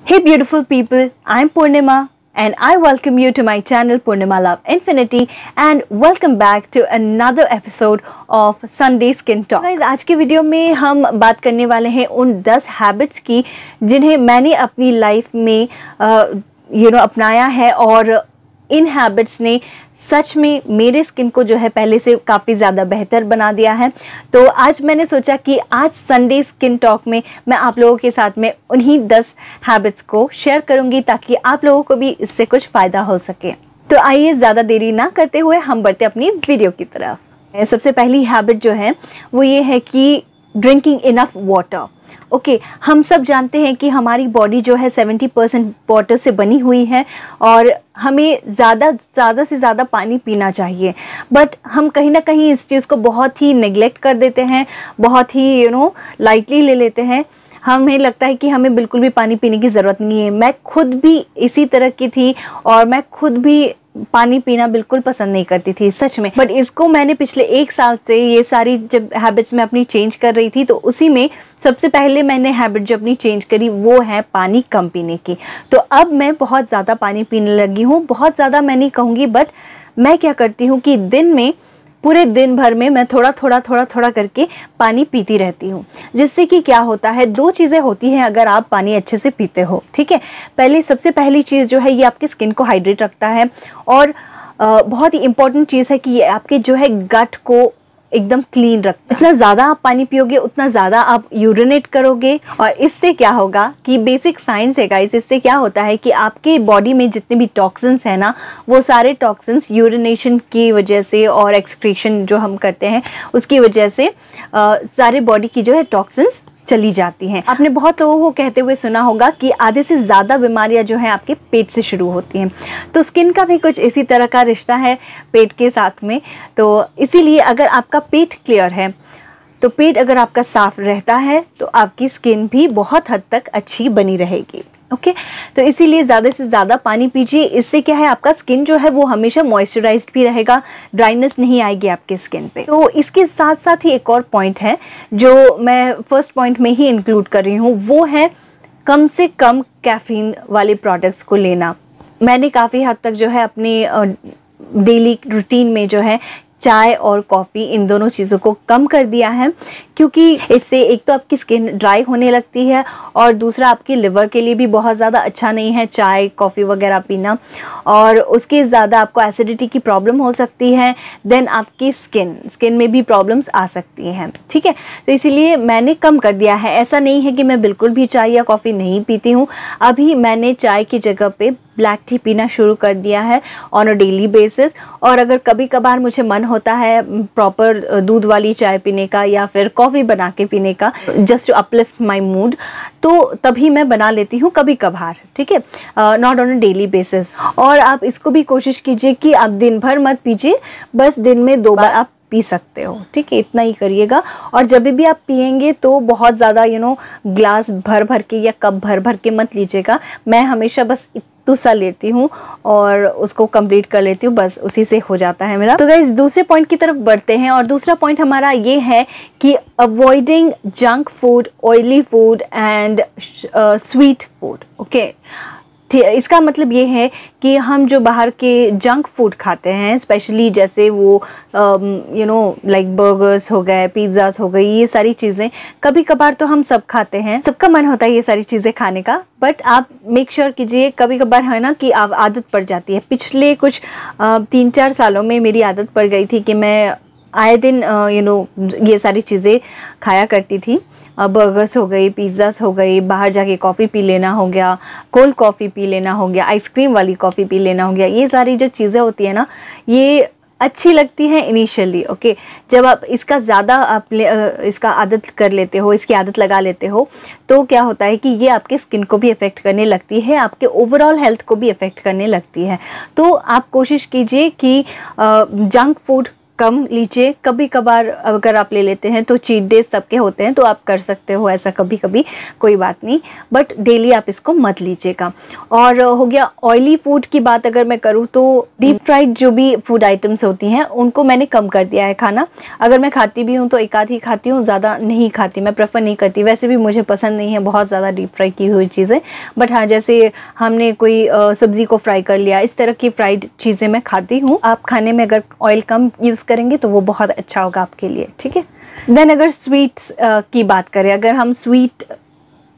Hey beautiful people, I'm Purnima and I welcome you to my channel Purnima Love Infinity and welcome back to another episode of Sunday Skin Talk. Guys, आज की video में हम बात करने वाले हैं उन 10 हैबिट्स की जिन्हें मैंने अपनी लाइफ में अपनाया है और इन हैबिट्स ने सच में मेरे स्किन को जो है पहले से काफ़ी ज़्यादा बेहतर बना दिया है। तो आज मैंने सोचा कि आज संडे स्किन टॉक में मैं आप लोगों के साथ में उन्हीं 10 हैबिट्स को शेयर करूंगी ताकि आप लोगों को भी इससे कुछ फ़ायदा हो सके। तो आइए ज़्यादा देरी ना करते हुए हम बढ़ते अपनी वीडियो की तरफ। सबसे पहली हैबिट जो है वो ये है कि ड्रिंकिंग इनफ वाटर। ओके, हम सब जानते हैं कि हमारी बॉडी जो है 70% वाटर से बनी हुई है और हमें ज़्यादा से ज़्यादा पानी पीना चाहिए। बट हम कहीं ना कहीं इस चीज़ को बहुत ही नेग्लेक्ट कर देते हैं, बहुत ही लाइटली ले लेते हैं। हमें लगता है कि हमें बिल्कुल भी पानी पीने की ज़रूरत नहीं है। मैं खुद भी इसी तरह की थी और मैं खुद भी पानी पीना बिल्कुल पसंद नहीं करती थी सच में। बट इसको मैंने पिछले 1 साल से ये सारी जब हैबिट्स में अपनी चेंज कर रही थी तो उसी में सबसे पहले मैंने हैबिट जो अपनी चेंज करी वो है पानी कम पीने की। तो अब मैं बहुत ज़्यादा पानी पीने लगी हूँ। बहुत ज़्यादा मैं नहीं कहूँगी, बट मैं क्या करती हूँ कि दिन में पूरे दिन भर में मैं थोड़ा करके पानी पीती रहती हूँ। जिससे कि क्या होता है, 2 चीज़ें होती हैं अगर आप पानी अच्छे से पीते हो। ठीक है, सबसे पहली चीज़ जो है ये आपकी स्किन को हाइड्रेट रखता है और बहुत ही इम्पॉर्टेंट चीज़ है कि ये आपके जो है गट को एकदम क्लीन रखता है। जितना ज़्यादा आप पानी पियोगे उतना ज़्यादा आप यूरिनेट करोगे और इससे क्या होगा कि बेसिक साइंस है गाइस, इससे क्या होता है कि आपके बॉडी में जितने भी टॉक्सिन्स हैं ना, वो सारे टॉक्सिन्स यूरिनेशन की वजह से और एक्सक्रीशन जो हम करते हैं उसकी वजह से सारे बॉडी की जो है टॉक्सिन्स चली जाती हैं। आपने बहुत लोगों को कहते हुए सुना होगा कि आधे से ज़्यादा बीमारियां जो हैं आपके पेट से शुरू होती हैं। तो स्किन का भी कुछ इसी तरह का रिश्ता है पेट के साथ में। तो इसीलिए अगर आपका पेट क्लियर है, तो पेट अगर आपका साफ रहता है तो आपकी स्किन भी बहुत हद तक अच्छी बनी रहेगी। ओके, तो इसीलिए ज़्यादा से ज़्यादा पानी पीजिए। इससे क्या है, आपका स्किन जो है वो हमेशा मॉइस्चराइज्ड भी रहेगा, ड्राइनेस नहीं आएगी आपके स्किन पे। तो इसके साथ साथ ही एक और पॉइंट है जो मैं फर्स्ट पॉइंट में ही इंक्लूड कर रही हूँ, वो है कम से कम कैफीन वाले प्रोडक्ट्स को लेना। मैंने काफ़ी हद तक जो है अपनी डेली रूटीन में जो है चाय और कॉफ़ी इन दोनों चीज़ों को कम कर दिया है, क्योंकि इससे एक तो आपकी स्किन ड्राई होने लगती है और दूसरा आपकी लिवर के लिए भी बहुत ज़्यादा अच्छा नहीं है चाय कॉफ़ी वगैरह पीना, और उसके ज़्यादा आपको एसिडिटी की प्रॉब्लम हो सकती है। देन आपकी स्किन में भी प्रॉब्लम्स आ सकती हैं। ठीक है, तो इसीलिए मैंने कम कर दिया है। ऐसा नहीं है कि मैं बिल्कुल भी चाय या कॉफ़ी नहीं पीती हूँ। अभी मैंने चाय की जगह पे ब्लैक टी पीना शुरू कर दिया है ऑन अ डेली बेसिस। और अगर कभी कभार मुझे मन होता है प्रॉपर दूध वाली चाय पीने का या फिर कॉफ़ी बना के पीने का, just to uplift my mood, तो तभी मैं बना लेती हूँ कभी कभार। ठीक है, not on a daily basis. और आप इसको भी कोशिश कीजिए कि आप दिन भर मत पीजिए, बस दिन में 2 बार आप पी सकते हो। ठीक है, इतना ही करिएगा। और जब भी आप पियेंगे तो बहुत ज़्यादा ग्लास भर के या कप भर के मत लीजिएगा। मैं हमेशा बस इतना सा लेती हूँ और उसको कंप्लीट कर लेती हूँ, बस उसी से हो जाता है मेरा। तो गाइस, दूसरे पॉइंट की तरफ बढ़ते हैं और दूसरा पॉइंट हमारा ये है कि avoiding junk food, oily food and sweet food. Okay, इसका मतलब ये है कि हम जो बाहर के जंक फूड खाते हैं, स्पेशली जैसे वो लाइक बर्गर्स हो गए, पिज़्ज़ास हो गई, ये सारी चीज़ें कभी कभार तो हम सब खाते हैं, सबका मन होता है ये सारी चीज़ें खाने का। बट आप मेक श्योर कीजिए, कभी कभार है ना कि आप आदत पड़ जाती है। पिछले कुछ 3-4 सालों में मेरी आदत पड़ गई थी कि मैं आए दिन ये सारी चीज़ें खाया करती थी। बर्गर्स हो गई, पिज़्ज़ास हो गई, बाहर जाके कॉफ़ी पी लेना हो गया, कोल्ड कॉफ़ी पी लेना हो गया, आइसक्रीम वाली कॉफ़ी पी लेना हो गया। ये सारी जो चीज़ें होती है ना, ये अच्छी लगती हैं इनिशियली। ओके, जब आप इसका ज़्यादा इसका आदत कर लेते हो, इसकी आदत लगा लेते हो, तो क्या होता है कि ये आपके स्किन को भी इफ़ेक्ट करने लगती है, आपके ओवरऑल हेल्थ को भी इफ़ेक्ट करने लगती है। तो आप कोशिश कीजिए कि जंक फूड कम लीजिए। कभी कभार अगर आप ले लेते हैं तो चीट डेज सबके होते हैं, तो आप कर सकते हो ऐसा कभी कभी, कोई बात नहीं, बट डेली आप इसको मत लीजिएगा। और हो गया ऑयली फूड की बात अगर मैं करूँ तो डीप फ्राइड जो भी फूड आइटम्स होती हैं उनको मैंने कम कर दिया है खाना। अगर मैं खाती भी हूँ तो एक आध ही खाती हूँ, ज़्यादा नहीं खाती, मैं प्रेफर नहीं करती। वैसे भी मुझे पसंद नहीं है बहुत ज़्यादा डीप फ्राई की हुई चीज़ें, बट हाँ जैसे हमने कोई सब्ज़ी को फ्राई कर लिया, इस तरह की फ्राइड चीज़ें मैं खाती हूँ। आप खाने में अगर ऑयल कम यूज़ करेंगे तो वो बहुत अच्छा होगा आपके लिए, ठीक है। देन अगर स्वीट्स की बात करें, अगर हम स्वीट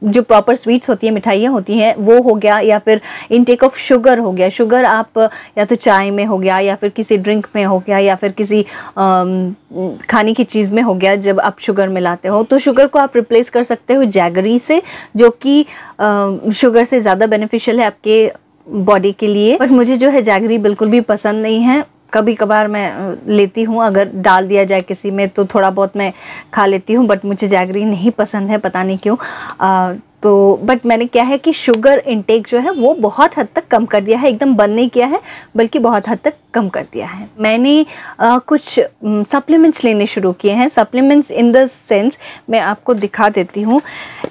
जो प्रॉपर स्वीट्स होती हैं, मिठाइयाँ होती हैं, वो हो गया, या फिर इनटेक ऑफ शुगर हो गया। शुगर आप या तो चाय में हो गया, या फिर किसी ड्रिंक में हो गया, या फिर किसी खाने की चीज़ में हो गया। जब आप शुगर मिलाते हो तो शुगर को आप रिप्लेस कर सकते हो जैगरी से, जो कि शुगर से ज़्यादा बेनिफिशियल है आपके बॉडी के लिए। बट मुझे जो है जैगरी बिल्कुल भी पसंद नहीं है। कभी कभार मैं लेती हूँ, अगर डाल दिया जाए किसी में तो थोड़ा बहुत मैं खा लेती हूँ, बट मुझे जैगरी नहीं पसंद है, पता नहीं क्यों। तो बट मैंने क्या है कि शुगर इंटेक जो है वो बहुत हद तक कम कर दिया है, एकदम बंद नहीं किया है बल्कि बहुत हद तक कम कर दिया है। मैंने कुछ सप्लीमेंट्स लेने शुरू किए हैं। सप्लीमेंट्स इन द सेंस मैं आपको दिखा देती हूँ।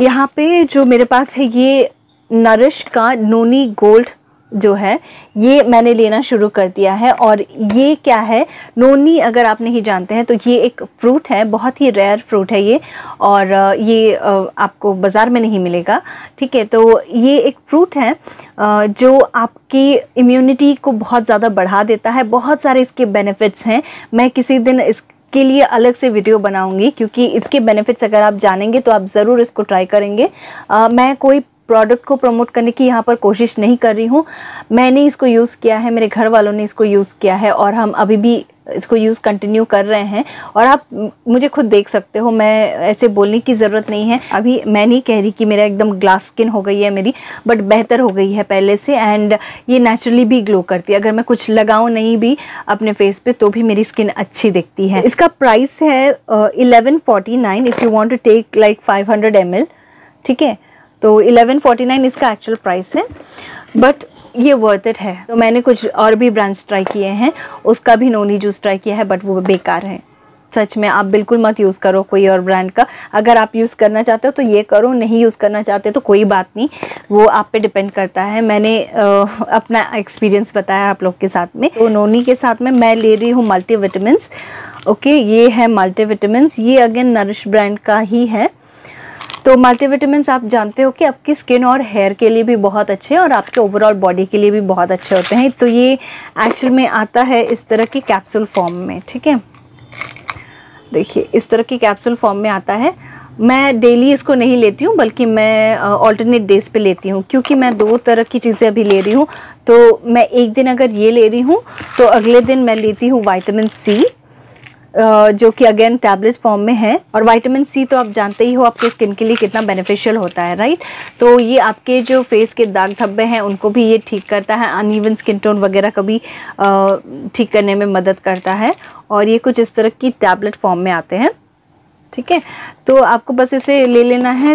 यहाँ पे जो मेरे पास है ये नरिश का नोनी गोल्ड जो है, ये मैंने लेना शुरू कर दिया है। और ये क्या है, नोनी अगर आप नहीं जानते हैं तो ये एक फ्रूट है, बहुत ही रेयर फ्रूट है ये, और ये आपको बाज़ार में नहीं मिलेगा, ठीक है। तो ये एक फ्रूट है जो आपकी इम्यूनिटी को बहुत ज़्यादा बढ़ा देता है। बहुत सारे इसके बेनिफिट्स हैं। मैं किसी दिन के लिए अलग से वीडियो बनाऊंगी, क्योंकि इसके बेनिफिट्स अगर आप जानेंगे तो आप ज़रूर इसको ट्राई करेंगे। मैं कोई प्रोडक्ट को प्रमोट करने की यहाँ पर कोशिश नहीं कर रही हूँ। मैंने इसको यूज़ किया है, मेरे घर वालों ने इसको यूज़ किया है, और हम अभी भी इसको यूज़ कंटिन्यू कर रहे हैं। और आप मुझे खुद देख सकते हो, मैं ऐसे बोलने की ज़रूरत नहीं है। अभी मैं नहीं कह रही कि मेरा एकदम ग्लास स्किन हो गई है मेरी, बट बेहतर हो गई है पहले से। एंड ये नेचुरली भी ग्लो करती है। अगर मैं कुछ लगाऊँ नहीं भी अपने फेस पे तो भी मेरी स्किन अच्छी दिखती है। इसका प्राइस है 1149 if you want to take like 500 ml, ठीक है। तो 1149 इसका एक्चुअल प्राइस है, बट ये वर्थ इट है। तो मैंने कुछ और भी ब्रांड्स ट्राई किए हैं, उसका भी नोनी जूस ट्राई किया है, बट वो बेकार है। सच में आप बिल्कुल मत यूज़ करो कोई और ब्रांड का। अगर आप यूज़ करना चाहते हो तो ये करो, नहीं यूज़ करना चाहते तो कोई बात नहीं, वो आप पे डिपेंड करता है। मैंने अपना एक्सपीरियंस बताया आप लोग के साथ में। तो नोनी के साथ में मैं ले रही हूँ मल्टीविटामिन्स। ओके, ये है मल्टीविटामिन्स, ये अगेन नरिश ब्रांड का ही है। तो मल्टीविटामिन्स आप जानते हो कि आपकी स्किन और हेयर के लिए भी बहुत अच्छे हैं, और आपके ओवरऑल बॉडी के लिए भी बहुत अच्छे होते हैं। तो ये एक्चुअल में आता है इस तरह की कैप्सूल फॉर्म में, ठीक है। देखिए इस तरह की कैप्सूल फॉर्म में आता है। मैं डेली इसको नहीं लेती हूँ, बल्कि मैं ऑल्टरनेट डेज पे लेती हूँ, क्योंकि मैं 2 तरह की चीज़ें अभी ले रही हूँ। तो मैं एक दिन अगर ये ले रही हूँ तो अगले दिन मैं लेती हूँ विटामिन सी, जो कि अगेन टैबलेट फॉर्म में है। और विटामिन सी तो आप जानते ही हो आपके स्किन के लिए कितना बेनिफिशियल होता है, राइट। तो ये आपके जो फेस के दाग धब्बे हैं उनको भी ये ठीक करता है, अनइवन स्किन टोन वगैरह का भी ठीक करने में मदद करता है। और ये कुछ इस तरह की टैबलेट फॉर्म में आते हैं, ठीक है। तो आपको बस इसे ले लेना है,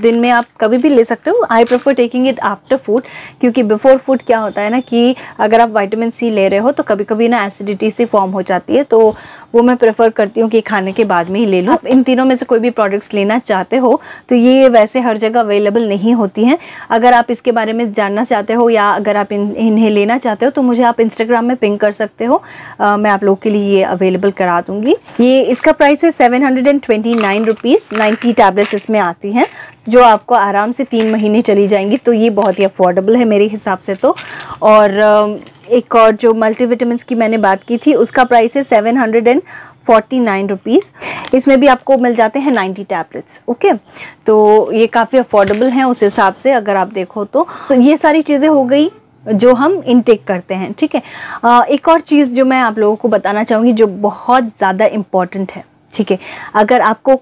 दिन में आप कभी भी ले सकते हो। I prefer taking it after food, क्योंकि बिफोर फूड क्या होता है ना कि अगर आप विटामिन सी ले रहे हो तो कभी कभी ना एसिडिटी सी फॉर्म हो जाती है, तो वो मैं प्रेफर करती हूँ कि खाने के बाद में ही ले लो। आप इन तीनों में से कोई भी प्रोडक्ट्स लेना चाहते हो तो ये वैसे हर जगह अवेलेबल नहीं होती हैं। अगर आप इसके बारे में जानना चाहते हो या अगर आप इन्हें लेना चाहते हो तो मुझे आप इंस्टाग्राम में पिंग कर सकते हो, मैं आप लोगों के लिए ये अवेलेबल करा दूँगी। ये इसका प्राइस है 729 रुपीज़। 90 टैबलेट्स इसमें आती हैं जो आपको आराम से 3 महीने चली जाएंगी, तो ये बहुत ही अफोर्डेबल है मेरे हिसाब से तो। और एक और जो मल्टीविटामिन्स की मैंने बात की थी उसका प्राइस है 749 रुपीज़। इसमें भी आपको मिल जाते हैं 90 टैबलेट्स, ओके। तो ये काफ़ी अफोर्डेबल हैं उस हिसाब से अगर आप देखो तो ये सारी चीज़ें हो गई जो हम इनटेक करते हैं, ठीक है। एक और चीज़ जो मैं आप लोगों को बताना चाहूँगी जो बहुत ज़्यादा इम्पॉर्टेंट है, ठीक है। अगर आपको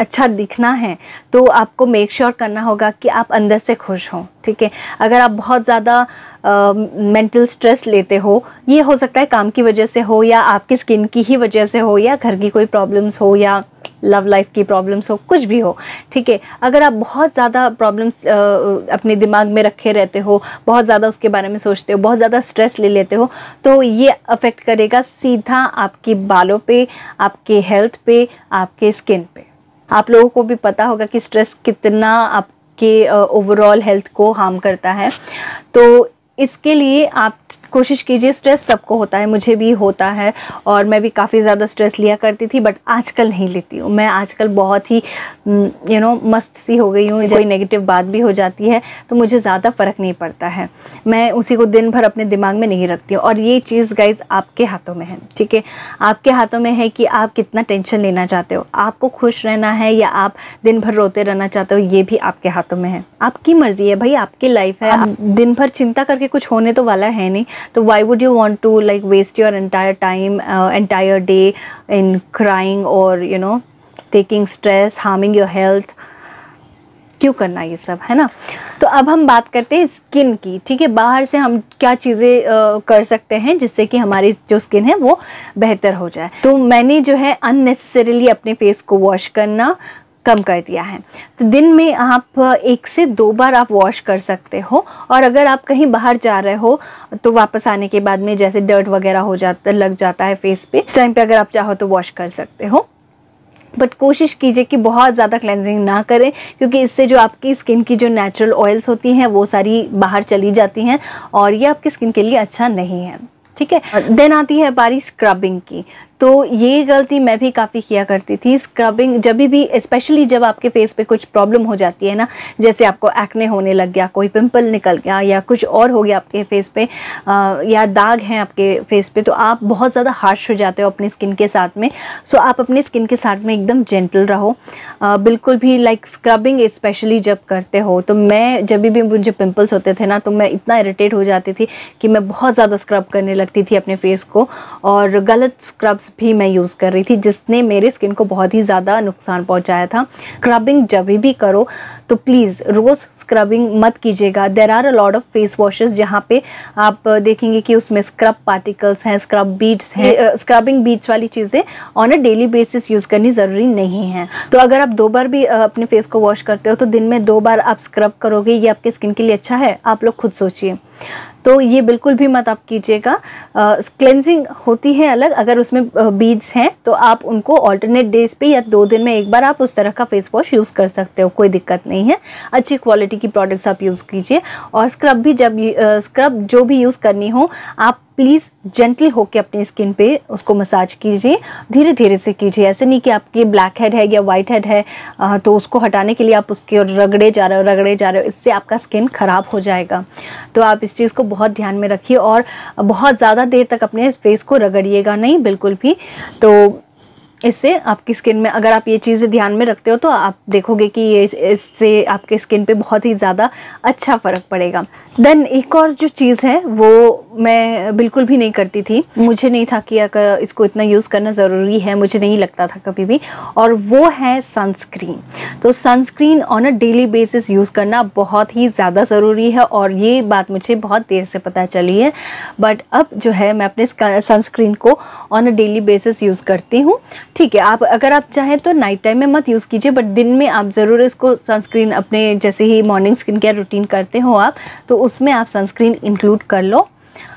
अच्छा दिखना है तो आपको मेक श्योर करना होगा कि आप अंदर से खुश हों, ठीक है। अगर आप बहुत ज़्यादा मेंटल स्ट्रेस लेते हो, ये हो सकता है काम की वजह से हो या आपकी स्किन की ही वजह से हो या घर की कोई प्रॉब्लम्स हो या लव लाइफ की प्रॉब्लम्स हो, कुछ भी हो, ठीक है। अगर आप बहुत ज़्यादा प्रॉब्लम्स अपने दिमाग में रखे रहते हो, बहुत ज़्यादा उसके बारे में सोचते हो, बहुत ज़्यादा स्ट्रेस ले लेते हो, तो ये अफेक्ट करेगा सीधा आपके बालों पे, आपके हेल्थ पे, आपके स्किन पे। आप लोगों को भी पता होगा कि स्ट्रेस कितना आपके ओवरऑल हेल्थ को हार्म करता है। तो इसके लिए आप कोशिश कीजिए, स्ट्रेस सबको होता है, मुझे भी होता है और मैं भी काफ़ी ज़्यादा स्ट्रेस लिया करती थी, बट आजकल नहीं लेती हूँ। मैं आजकल बहुत ही मस्त सी हो गई हूँ। कोई नेगेटिव बात भी हो जाती है तो मुझे ज़्यादा फ़र्क नहीं पड़ता है, मैं उसी को दिन भर अपने दिमाग में नहीं रखती हूँ। और ये चीज़ गाइज आपके हाथों में है, ठीक है। आपके हाथों में है कि आप कितना टेंशन लेना चाहते हो, आपको खुश रहना है या आप दिन भर रोते रहना चाहते हो, ये भी आपके हाथों में है। आपकी मर्जी है भाई, आपकी लाइफ है। दिन भर चिंता करके कुछ होने तो वाला है नहीं, तो why would you want to like waste your entire time, entire day in crying or taking stress, harming your health? क्यों करना ये सब, है ना। तो अब हम बात करते हैं स्किन की, ठीक है। बाहर से हम क्या चीज़ें कर सकते हैं जिससे कि हमारी जो स्किन है वो बेहतर हो जाए। तो मैंने जो है अननेसेसरीली अपने फेस को वॉश करना कम कर दिया है। तो दिन में आप 1 से 2 बार आप वॉश कर सकते हो। और अगर आप कहीं बाहर जा रहे हो तो वापस आने के बाद में जैसे डर्ट वगैरह लग जाता है फेस पे, इस टाइम पे अगर आप चाहो तो वॉश कर सकते हो। बट कोशिश कीजिए कि बहुत ज़्यादा क्लेंजिंग ना करें, क्योंकि इससे जो आपकी स्किन की जो नेचुरल ऑयल्स होती हैं वो सारी बाहर चली जाती हैं और ये आपकी स्किन के लिए अच्छा नहीं है, ठीक है। देन आती है बारी स्क्रबिंग की। तो ये गलती मैं भी काफ़ी किया करती थी। स्क्रबिंग जब भी, स्पेशली जब आपके फेस पे कुछ प्रॉब्लम हो जाती है ना, जैसे आपको एक्ने होने लग गया, कोई पिंपल निकल गया या कुछ और हो गया आपके फेस पे, या दाग हैं आपके फेस पे, तो आप बहुत ज़्यादा हार्श हो जाते हो अपनी स्किन के साथ में। सो आप अपनी स्किन के साथ में एकदम जेंटल रहो, बिल्कुल भी लाइक स्क्रबिंग स्पेशली जब करते हो। तो मैं जब भी मुझे पिंपल्स होते थे ना, तो मैं इतना इरिटेट हो जाती थी कि मैं बहुत ज़्यादा स्क्रब करने लगती थी अपने फेस को, और गलत स्क्रब्स भी मैं यूज़ कर रही थी जिसने मेरे स्किन को बहुत ही ज़्यादा नुकसान पहुंचाया था। स्क्रबिंग जब भी करो तो प्लीज़ रोज़ स्क्रबिंग मत कीजिएगा। There are a lot of face washes जहाँ पे आप देखेंगे कि उसमें स्क्रब पार्टिकल्स हैं, स्क्रब बीड्स हैं। स्क्रबिंग बीड्स वाली चीज़ें on a daily basis use करनी ज़रूरी नहीं है। तो अगर आप 2 बार भी अपने फेस को वॉश करते हो तो दिन में 2 बार आप स्क्रब करोगे, ये आपके स्किन के लिए अच्छा है? आप लोग खुद सोचिए। तो ये बिल्कुल भी मत आप कीजिएगा। क्लेंजिंग होती है अलग, अगर उसमें बीड्स हैं तो आप उनको ऑल्टरनेट डेज पे या 2 दिन में 1 बार आप उस तरह का फेस वॉश यूज़ कर सकते हो, कोई दिक्कत नहीं है। अच्छी क्वालिटी की प्रोडक्ट्स आप यूज़ कीजिए। और स्क्रब भी स्क्रब जो भी यूज़ करनी हो, आप प्लीज़ जेंटल होके अपनी स्किन पे उसको मसाज कीजिए, धीरे धीरे से कीजिए। ऐसे नहीं कि आपकी ब्लैक हेड है या वाइट हेड है तो उसको हटाने के लिए आप उसके रगड़े जा रहे हो, इससे आपका स्किन ख़राब हो जाएगा। तो आप इस चीज़ को बहुत ध्यान में रखिए और बहुत ज़्यादा देर तक अपने फेस को रगड़िएगा नहीं बिल्कुल भी। तो इससे आपकी स्किन में, अगर आप ये चीज़ें ध्यान में रखते हो तो आप देखोगे कि इससे आपके स्किन पे बहुत ही ज़्यादा अच्छा फ़र्क पड़ेगा। देन एक और जो चीज़ है वो मैं बिल्कुल भी नहीं करती थी, मुझे नहीं था कि अगर इसको इतना यूज़ करना ज़रूरी है, मुझे नहीं लगता था कभी भी, और वो है सनस्क्रीन। तो sunscreen on a daily basis use करना बहुत ही ज़्यादा ज़रूरी है और ये बात मुझे बहुत देर से पता चली है। बट अब जो है मैं अपने सनस्क्रीन को on a daily basis use करती हूँ, ठीक है। आप अगर आप चाहें तो नाइट टाइम में मत यूज़ कीजिए, बट दिन में आप ज़रूर इसको सनस्क्रीन, अपने जैसे ही मॉर्निंग स्किन केयर रूटीन करते हो आप, तो उसमें आप सनस्क्रीन इंक्लूड कर लो।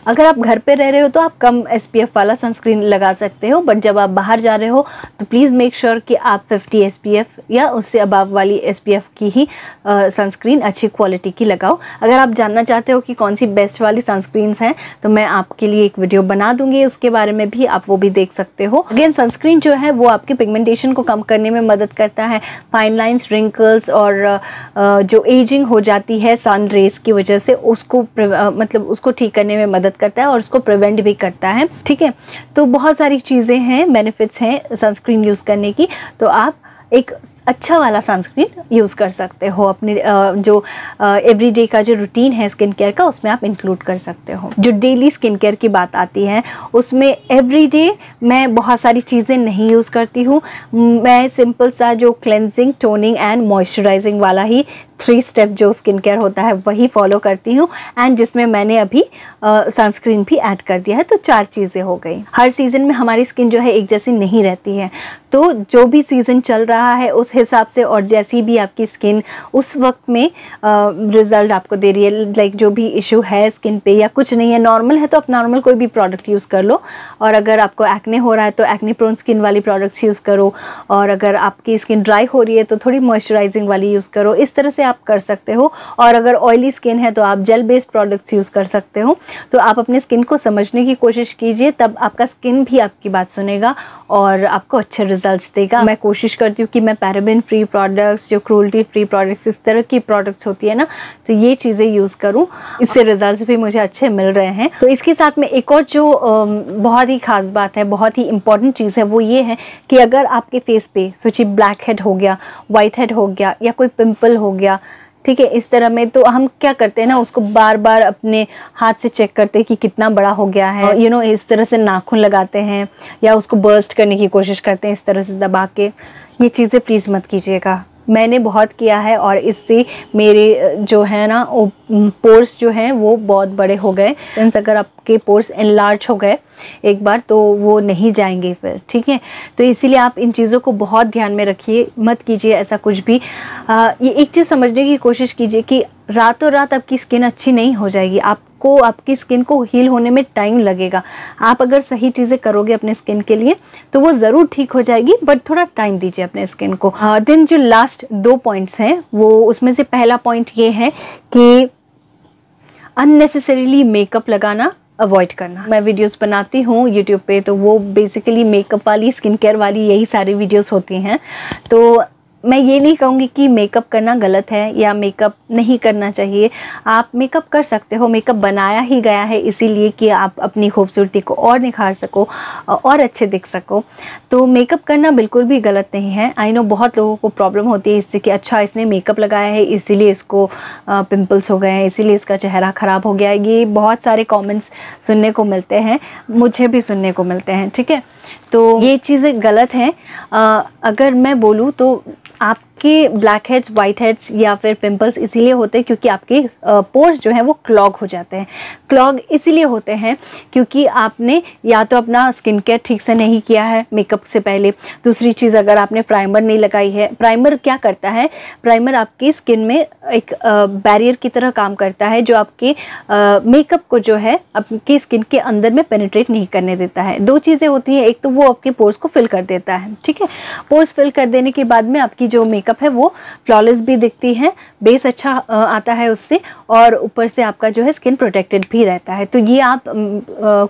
अगर आप घर पे रह रहे हो तो आप कम SPF वाला सनस्क्रीन लगा सकते हो, बट जब आप बाहर जा रहे हो तो प्लीज़ मेक श्योर कि आप 50 SPF या उससे अबव वाली SPF की ही सनस्क्रीन अच्छी क्वालिटी की लगाओ। अगर आप जानना चाहते हो कि कौन सी बेस्ट वाली सनस्क्रीन्स हैं तो मैं आपके लिए एक वीडियो बना दूंगी, उसके बारे में भी आप वो भी देख सकते हो। अगेन सनस्क्रीन जो है वो आपके पिगमेंटेशन को कम करने में मदद करता है, फाइन लाइन्स, रिंकल्स और जो एजिंग हो जाती है सन रेज की वजह से उसको मतलब उसको ठीक करने में मदद करता है और उसको प्रिवेंट भी करता है, ठीक है। तो बहुत सारी चीज़ें हैं, बेनिफिट्स हैं सनस्क्रीन यूज़ करने की। तो आप एक अच्छा वाला सनस्क्रीन यूज़ कर सकते हो। अपने जो एवरीडे का जो रूटीन है स्किन केयर का, उसमें आप इंक्लूड कर सकते हो। जो डेली स्किन केयर की बात आती है उसमें एवरीडे मैं बहुत सारी चीज़ें नहीं यूज़ करती हूँ। मैं सिंपल सा जो क्लेंजिंग, टोनिंग एंड मॉइस्चराइजिंग वाला ही 3 स्टेप जो स्किन केयर होता है वही फॉलो करती हूँ, एंड जिसमें मैंने अभी सनस्क्रीन भी ऐड कर दिया है। तो 4 चीज़ें हो गई। हर सीज़न में हमारी स्किन जो है एक जैसी नहीं रहती है, तो जो भी सीज़न चल रहा है उस हिसाब से और जैसी भी आपकी स्किन उस वक्त में रिजल्ट आपको दे रही है, लाइक जो भी इशू है स्किन पे या कुछ नहीं है, नॉर्मल है तो आप नॉर्मल कोई भी प्रोडक्ट यूज़ कर लो, और अगर आपको एक्ने हो रहा है तो एक्ने प्रोन स्किन वाली प्रोडक्ट्स यूज़ करो, और अगर आपकी स्किन ड्राई हो रही है तो थोड़ी मॉइस्चराइजिंग वाली यूज़ करो। इस तरह से आप कर सकते हो। और अगर ऑयली स्किन है तो आप जेल बेस्ड प्रोडक्ट्स यूज़ कर सकते हो। तो आप अपने स्किन को समझने की कोशिश कीजिए, तब आपका स्किन भी आपकी बात सुनेगा और आपको अच्छे रिजल्ट्स देगा। मैं कोशिश करती हूँ कि मैं पैराबेन फ्री प्रोडक्ट्स, जो क्रूल्टी फ्री प्रोडक्ट्स, इस तरह की प्रोडक्ट्स होती है ना, तो ये चीज़ें यूज़ करूँ। इससे रिजल्ट्स भी मुझे अच्छे मिल रहे हैं। तो इसके साथ में एक और जो बहुत ही खास बात है, बहुत ही इंपॉर्टेंट चीज़ है, वो ये है कि अगर आपके फेस पे सोचिए ब्लैक हेड हो गया, वाइट हेड हो गया, या कोई पिंपल हो गया, ठीक है, इस तरह में, तो हम क्या करते हैं ना, उसको बार बार अपने हाथ से चेक करते हैं कि कितना बड़ा हो गया है, इस तरह से नाखून लगाते हैं या उसको बर्स्ट करने की कोशिश करते हैं इस तरह से दबा के। ये चीज़ें प्लीज़ मत कीजिएगा। मैंने बहुत किया है और इससे मेरे जो है ना पोर्स जो हैं वो बहुत बड़े हो गए। मींस अगर आपके पोर्स एनलार्ज हो गए एक बार तो वो नहीं जाएंगे फिर, ठीक है। तो इसीलिए आप इन चीज़ों को बहुत ध्यान में रखिए, मत कीजिए ऐसा कुछ भी। ये एक चीज़ समझने की कोशिश कीजिए कि रातों रात आपकी स्किन अच्छी नहीं हो जाएगी। आपको आपकी स्किन को हील होने में टाइम लगेगा। आप अगर सही चीज़ें करोगे अपने स्किन के लिए तो वो ज़रूर ठीक हो जाएगी, बट थोड़ा टाइम दीजिए अपने स्किन को। देन जो लास्ट 2 पॉइंट्स हैं वो, उसमें से पहला पॉइंट ये है कि अननेसेसरीली मेकअप लगाना अवॉइड करना। मैं वीडियोस बनाती हूँ यूट्यूब पे, तो वो बेसिकली मेकअप वाली, स्किन केयर वाली यही सारी वीडियोस होती हैं। तो मैं ये नहीं कहूँगी कि मेकअप करना गलत है या मेकअप नहीं करना चाहिए। आप मेकअप कर सकते हो, मेकअप बनाया ही गया है इसीलिए कि आप अपनी खूबसूरती को और निखार सको और अच्छे दिख सको। तो मेकअप करना बिल्कुल भी गलत नहीं है। आई नो बहुत लोगों को प्रॉब्लम होती है इससे कि अच्छा इसने मेकअप लगाया है इसीलिए इसको पिंपल्स हो गए हैं, इसीलिए इसका चेहरा ख़राब हो गया है। ये बहुत सारे कमेंट्स सुनने को मिलते हैं, मुझे भी सुनने को मिलते हैं, ठीक है। तो ये चीज़ें गलत हैं। अगर मैं बोलूँ तो आपके ब्लैक हेड्स, वाइट हेड्स या फिर पिंपल्स इसीलिए होते हैं क्योंकि आपके पोर्स जो हैं वो क्लॉग हो जाते हैं। क्लॉग इसीलिए होते हैं क्योंकि आपने या तो अपना स्किन केयर ठीक से नहीं किया है मेकअप से पहले। दूसरी चीज़, अगर आपने प्राइमर नहीं लगाई है। प्राइमर क्या करता है? प्राइमर आपकी स्किन में एक बैरियर की तरह काम करता है जो आपके मेकअप को जो है आपकी स्किन के अंदर में पेनिट्रेट नहीं करने देता है। 2 चीज़ें होती हैं, एक तो वो आपके पोर्स को फिल कर देता है, ठीक है। पोर्स फिल कर देने के बाद में आपकी जो मेकअप है वो फ्लॉलेस भी दिखती है, बेस अच्छा आता है उससे, और ऊपर से आपका जो है स्किन प्रोटेक्टेड भी रहता है। तो ये आप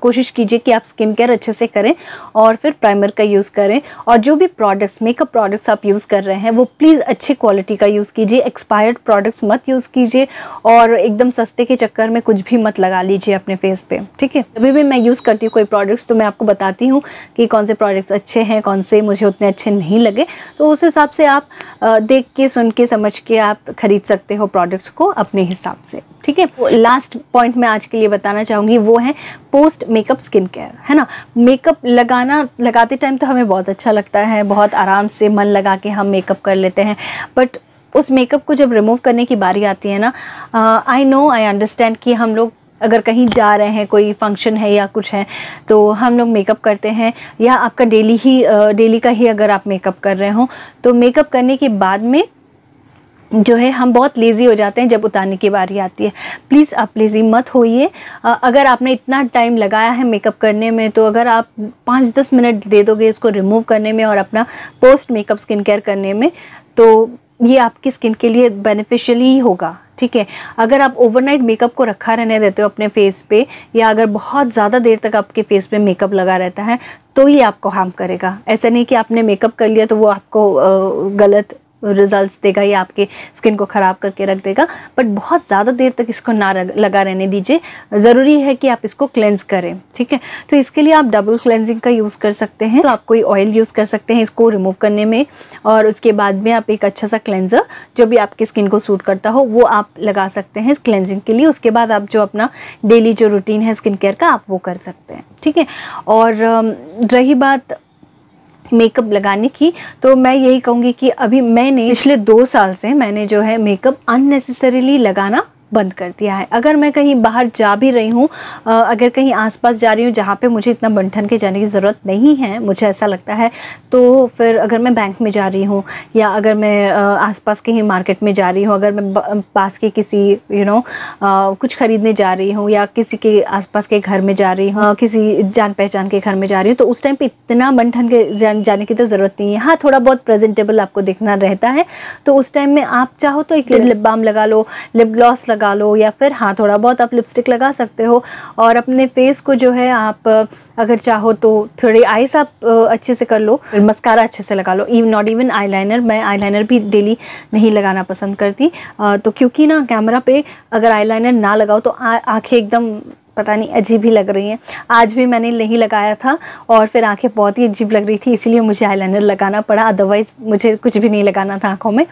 कोशिश कीजिए कि आप स्किन केयर अच्छे से करें और फिर प्राइमर का यूज़ करें। और जो भी प्रोडक्ट्स, मेकअप प्रोडक्ट्स आप यूज़ कर रहे हैं वो प्लीज़ अच्छी क्वालिटी का यूज़ कीजिए। एक्सपायर्ड प्रोडक्ट्स मत यूज़ कीजिए और एकदम सस्ते के चक्कर में कुछ भी मत लगा लीजिए अपने फेस पे, ठीक है। अभी भी मैं यूज़ करती हूँ कोई प्रोडक्ट्स तो मैं आपको बताती हूँ कि कौन से प्रोडक्ट्स अच्छे हैं, कौन से मुझे उतने अच्छे नहीं लगे। तो उस हिसाब से आप देख के, सुन के, समझ के आप खरीद सकते हो प्रोडक्ट्स को अपने हिसाब से, ठीक है। लास्ट पॉइंट मैं आज के लिए बताना चाहूँगी वो है पोस्ट मेकअप स्किन केयर, है ना। मेकअप लगाते टाइम तो हमें बहुत अच्छा लगता है, बहुत आराम से मन लगा के हम मेकअप कर लेते हैं, बट उस मेकअप को जब रिमूव करने की बारी आती है ना, आई अंडरस्टैंड कि हम लोग अगर कहीं जा रहे हैं, कोई फंक्शन है या कुछ है, तो हम लोग मेकअप करते हैं, या आपका डेली का ही अगर आप मेकअप कर रहे हो तो मेकअप करने के बाद में जो है हम बहुत लेज़ी हो जाते हैं जब उतारने की बारी आती है। प्लीज़ आप लेज़ी मत होइए। अगर आपने इतना टाइम लगाया है मेकअप करने में तो अगर आप 5-10 मिनट दे दोगे इसको रिमूव करने में और अपना पोस्ट मेकअप स्किन केयर करने में, तो ये आपकी स्किन के लिए बेनिफिशियल ही होगा, ठीक है। अगर आप ओवरनाइट मेकअप को रखा रहने देते हो अपने फेस पे, या अगर बहुत ज़्यादा देर तक आपके फेस पे मेकअप लगा रहता है तो ये आपको हार्म करेगा। ऐसा नहीं कि आपने मेकअप कर लिया तो वो आपको गलत रिजल्ट्स देगा, ये आपके स्किन को ख़राब करके रख देगा, बट बहुत ज़्यादा देर तक इसको ना लगा रहने दीजिए। ज़रूरी है कि आप इसको क्लेंज़ करें, ठीक है। तो इसके लिए आप डबल क्लेंजिंग का यूज़ कर सकते हैं। तो आप कोई ऑयल यूज़ कर सकते हैं इसको रिमूव करने में, और उसके बाद में आप एक अच्छा सा क्लेंज़र जो भी आपकी स्किन को सूट करता हो वो आप लगा सकते हैं क्लेंजिंग के लिए। उसके बाद आप जो अपना डेली जो रूटीन है स्किन केयर का, आप वो कर सकते हैं, ठीक है। और रही बात मेकअप लगाने की, तो मैं यही कहूँगी कि अभी मैंने पिछले 2 साल से मैंने जो है मेकअप अननेसेसरीली लगाना बंद कर दिया है। अगर मैं कहीं बाहर जा भी रही हूँ, अगर कहीं आसपास जा रही हूँ जहाँ पे मुझे इतना बन ठन के जाने की ज़रूरत नहीं है, मुझे ऐसा लगता है, तो फिर अगर मैं बैंक में जा रही हूँ या अगर मैं आसपास कहीं मार्केट में जा रही हूँ, अगर मैं पास के किसी कुछ ख़रीदने जा रही हूँ या किसी के आसपास के घर में जा रही हूँ, किसी जान पहचान के घर में जा रही हूँ, तो उस टाइम पर इतना बन ठन के जाने की तो ज़रूरत नहीं है। हाँ, थोड़ा बहुत प्रेजेंटेबल आपको दिखना रहता है, तो उस टाइम में आप चाहो तो एक लिप बाम लगा लो, लिप ग्लॉस लगा लो, या फिर हाँ थोड़ा बहुत आप लिपस्टिक लगा सकते हो। और अपने फेस को जो है आप अगर चाहो तो थोड़ी आईज आप अच्छे से कर लो, मस्कारा अच्छे से लगा लो, नॉट इवन आईलाइनर। मैं आईलाइनर भी डेली नहीं लगाना पसंद करती, तो क्योंकि ना कैमरा पे अगर आईलाइनर ना लगाओ तो आंखें एकदम पता नहीं अजीब ही लग रही हैं। आज भी मैंने नहीं लगाया था और फिर आंखें बहुत ही अजीब लग रही थी, इसीलिए मुझे आईलाइनर लगाना पड़ा, अदरवाइज़ मुझे कुछ भी नहीं लगाना था आँखों में।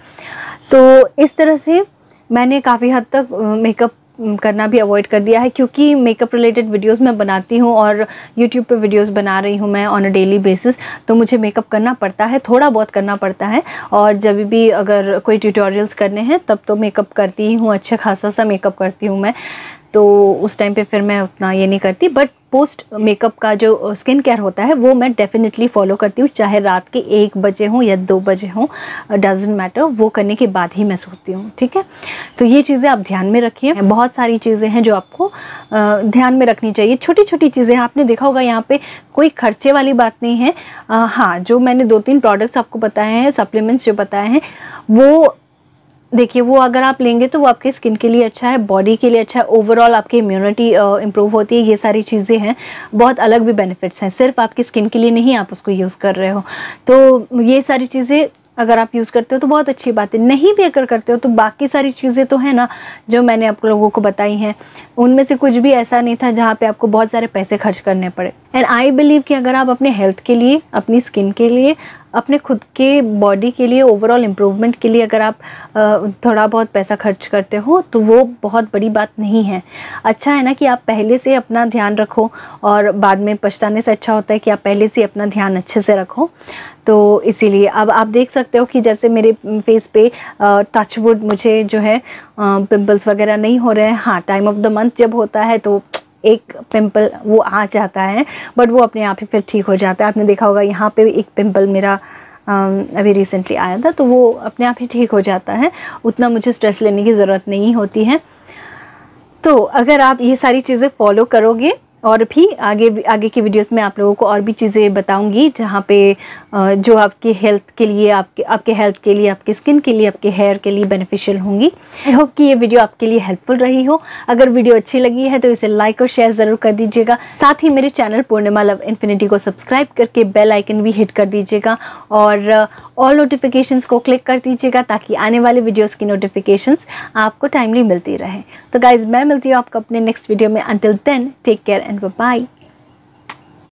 तो इस तरह से मैंने काफ़ी हद तक मेकअप करना भी अवॉइड कर दिया है, क्योंकि मेकअप रिलेटेड वीडियोस मैं बनाती हूँ और यूट्यूब पे वीडियोस बना रही हूँ मैं ऑन अ डेली बेसिस, तो मुझे मेकअप करना पड़ता है, थोड़ा बहुत करना पड़ता है। और जब भी अगर कोई ट्यूटोरियल्स करने हैं तब तो मेकअप करती ही हूँ, अच्छा खासा सा मेकअप करती हूँ मैं, तो उस टाइम पे फिर मैं उतना ये नहीं करती। बट पोस्ट मेकअप का जो स्किन केयर होता है वो मैं डेफिनेटली फॉलो करती हूँ, चाहे रात के 1 बजे हों या 2 बजे हों, डजंट मैटर, वो करने के बाद ही मैं सोती हूँ, ठीक है। तो ये चीज़ें आप ध्यान में रखिए। बहुत सारी चीज़ें हैं जो आपको ध्यान में रखनी चाहिए, छोटी छोटी चीज़ें। आपने देखा होगा यहाँ पे कोई खर्चे वाली बात नहीं है। हाँ, जो मैंने 2-3 प्रोडक्ट्स आपको बताए हैं, सप्लीमेंट्स जो बताए हैं, वो देखिए वो अगर आप लेंगे तो वो आपके स्किन के लिए अच्छा है, बॉडी के लिए अच्छा है, ओवरऑल आपकी इम्यूनिटी इम्प्रूव होती है। ये सारी चीज़ें हैं, बहुत अलग भी बेनिफिट्स हैं, सिर्फ आपकी स्किन के लिए नहीं आप उसको यूज़ कर रहे हो। तो ये सारी चीज़ें अगर आप यूज़ करते हो तो बहुत अच्छी बात है, नहीं भी अगर करते हो तो बाकी सारी चीज़ें तो है ना जो मैंने आप लोगों को बताई हैं, उनमें से कुछ भी ऐसा नहीं था जहाँ पे आपको बहुत सारे पैसे खर्च करने पड़े। एंड आई बिलीव कि अगर आप अपने हेल्थ के लिए, अपनी स्किन के लिए, अपने खुद के बॉडी के लिए, ओवरऑल इम्प्रूवमेंट के लिए अगर आप थोड़ा बहुत पैसा खर्च करते हो तो वो बहुत बड़ी बात नहीं है। अच्छा है ना कि आप पहले से अपना ध्यान रखो, और बाद में पछताने से अच्छा होता है कि आप पहले से अपना ध्यान अच्छे से रखो। तो इसीलिए अब आप देख सकते हो कि जैसे मेरे फेस पे टचवुड मुझे जो है पिंपल्स वगैरह नहीं हो रहे हैं। हाँ, टाइम ऑफ द मंथ जब होता है तो एक पिंपल वो आ जाता है, बट वो अपने आप ही फिर ठीक हो जाता है। आपने देखा होगा यहाँ पे एक पिंपल मेरा अभी रिसेंटली आया था, तो वो अपने आप ही ठीक हो जाता है, उतना मुझे स्ट्रेस लेने की ज़रूरत नहीं होती है। तो अगर आप ये सारी चीज़ें फॉलो करोगे, और भी आगे की वीडियोस में आप लोगों को और भी चीज़ें बताऊंगी जहाँ पे जो आपके हेल्थ के लिए, आपके हेल्थ के लिए, आपके स्किन के लिए, आपके हेयर के लिए बेनिफिशियल होंगी। आई होप कि ये वीडियो आपके लिए हेल्पफुल रही हो। अगर वीडियो अच्छी लगी है तो इसे लाइक और शेयर ज़रूर कर दीजिएगा। साथ ही मेरे चैनल पूर्णिमा लव इन्फिनिटी को सब्सक्राइब करके बेल आइकन भी हिट कर दीजिएगा, और ऑल नोटिफिकेशंस को क्लिक कर दीजिएगा ताकि आने वाले वीडियोज़ की नोटिफिकेशंस आपको टाइमली मिलती रहे। तो गाइज़, मैं मिलती हूँ आपको अपने नेक्स्ट वीडियो में। Until then, take care and bye.